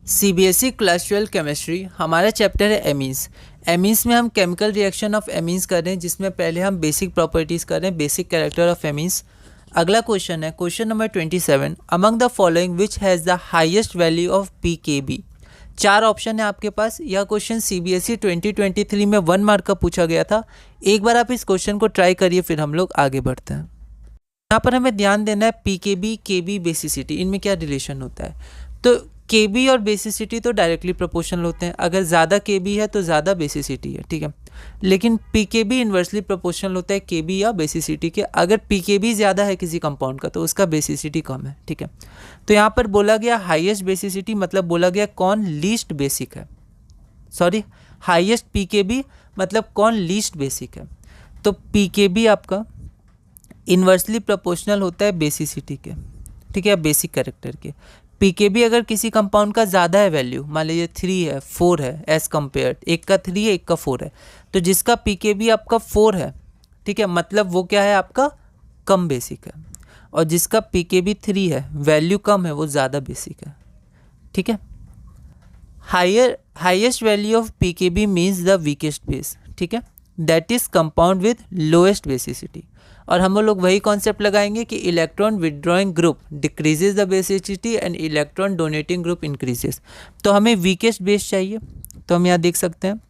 CBSE class 12 chemistry हमारा chapter है amines. Amines में हम केमिकल रिएक्शन ऑफ एमीन्स कर रहे हैं, जिसमें पहले हम बेसिक प्रॉपर्टीज़ कर रहे हैं, बेसिक कैरेक्टर ऑफ एमीन्स। अगला क्वेश्चन है question number 27, among the following which has the highest value of pKb. 4 option है आपके पास। यह क्वेश्चन सीबीएसई 2023 में 1 मार्क का पूछा गया था। एक बार आप इस क्वेश्चन को ट्राई करिए, फिर हम लोग आगे बढ़ते हैं। यहाँ पर हमें ध्यान देना है पीकेबी, केबी, बेसिसिटी, इनमें क्या रिलेशन होता है। तो केबी और बेसिसिटी तो डायरेक्टली प्रोपोर्शनल होते हैं। अगर ज़्यादा केबी है तो ज़्यादा बेसिसिटी है, ठीक है। लेकिन पीकेबी इन्वर्सली प्रोपोर्शनल होता है केबी या बेसिसिटी के। अगर पीकेबी ज़्यादा है किसी कंपाउंड का तो उसका बेसिसिटी कम है, ठीक है। तो यहाँ पर बोला गया हाईएस्ट बेसिसिटी, मतलब बोला गया कौन लीस्ट बेसिक है। सॉरी, हाईएस्ट पीकेबी मतलब कौन लीस्ट बेसिक है। तो पीकेबी आपका इन्वर्सली प्रोपोर्शनल होता है बेसिसिटी के, ठीक है, बेसिक कैरेक्टर के। पीकेबी अगर किसी कंपाउंड का ज़्यादा है वैल्यू, मान लीजिए 3 है, 4 है, एज कम्पेयर, एक का 3 है, एक का 4 है, तो जिसका पीकेबी आपका 4 है, ठीक है, मतलब वो क्या है, आपका कम बेसिक है। और जिसका पीकेबी 3 है, वैल्यू कम है, वो ज़्यादा बेसिक है, ठीक है। Highest value of pKb means the weakest base, ठीक है, that is compound with lowest basicity. और हम लोग वही कॉन्सेप्ट लगाएंगे कि electron withdrawing group decreases the basicity and electron donating group increases. तो हमें वीकेस्ट बेस चाहिए, तो हम यहाँ देख सकते हैं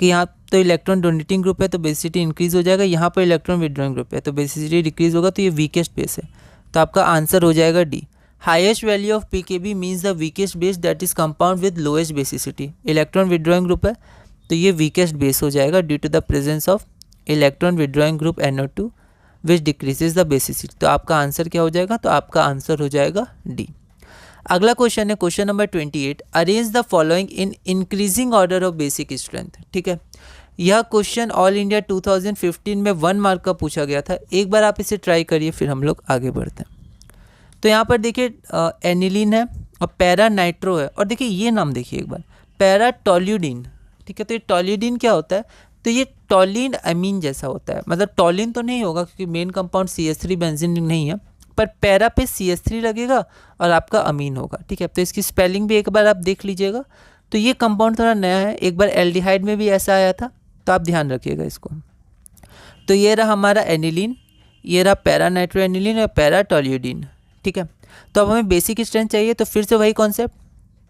कि यहाँ तो इलेक्ट्रॉन डोनेटिंग ग्रुप है तो बेसिसिटी इंक्रीज हो जाएगा, यहाँ पर इलेक्ट्रॉन विदड्रॉइंग ग्रुप है तो बेसिसिटी डिक्रीज होगा, तो ये वीकेस्ट बेस है। तो आपका आंसर हो जाएगा D. Highest value of pKb means the weakest base that is compound with lowest basicity. Electron withdrawing group है तो ये वीकेस्ट बेस हो जाएगा due to the presence of electron withdrawing group NO2 which decreases the basicity. तो आपका answer क्या हो जाएगा, तो आपका आंसर हो जाएगा डी। अगला क्वेश्चन है question number 28, arrange the following in increasing order of basic strength, ठीक है। यह क्वेश्चन ऑल इंडिया 2015 में 1 मार्क का पूछा गया था। एक बार आप इसे ट्राई करिए, फिर हम लोग आगे बढ़ते हैं। तो यहाँ पर देखिए एनिलीन है और पैरा नाइट्रो है, और देखिए ये नाम देखिए एक बार, पैरा टोल्यूडिन, ठीक है। तो ये टोल्यूडिन क्या होता है, तो ये टोलिन अमीन जैसा होता है, मतलब टोलिन तो नहीं होगा क्योंकि मेन कंपाउंड CH3 बेंजीन नहीं है, पर पैरा पे CH3 लगेगा और आपका अमीन होगा, ठीक है। तो इसकी स्पेलिंग भी एक बार आप देख लीजिएगा। तो ये कंपाउंड थोड़ा नया है, एक बार एल्डिहाइड में भी ऐसा आया था, तो आप ध्यान रखिएगा इसको। तो ये रहा हमारा एनिलीन, ये रहा पैरा नाइट्रो एनिलीन और पैरा टोल्यूडिन, ठीक है। तो अब हमें बेसिक स्ट्रेंथ चाहिए, तो फिर से वही कॉन्सेप्ट,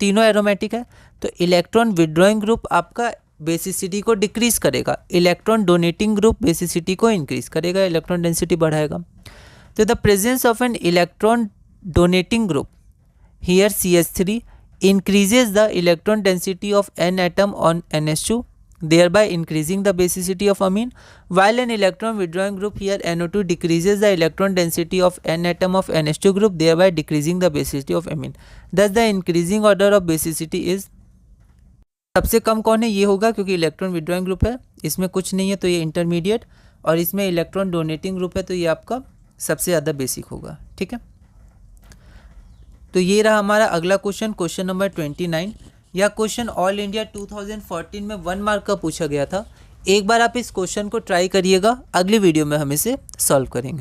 तीनों एरोमेटिक है तो इलेक्ट्रॉन विदड्रॉइंग ग्रुप आपका बेसिसिटी को डिक्रीज करेगा, इलेक्ट्रॉन डोनेटिंग ग्रुप बेसिसिटी को इंक्रीज करेगा, इलेक्ट्रॉन डेंसिटी बढ़ाएगा। तो the presence of an electron donating group here CH3 increases the electron density of n atom on NH2 thereby increasing the basicity of amine, while an electron withdrawing group here NO2 decreases the electron density of n atom of NH2 group thereby decreasing the basicity of amine. Thus the increasing order of basicity is, सबसे कम कौन है, ये होगा क्योंकि electron withdrawing group है, इसमें कुछ नहीं है तो ये इंटरमीडिएट, और इसमें इलेक्ट्रॉन डोनेटिंग ग्रुप है तो ये आपका सबसे ज़्यादा बेसिक होगा, ठीक है। तो ये रहा हमारा अगला क्वेश्चन, क्वेश्चन नंबर 29। यह क्वेश्चन ऑल इंडिया 2014 में 1 मार्क का पूछा गया था। एक बार आप इस क्वेश्चन को ट्राई करिएगा, अगली वीडियो में हम इसे सॉल्व करेंगे।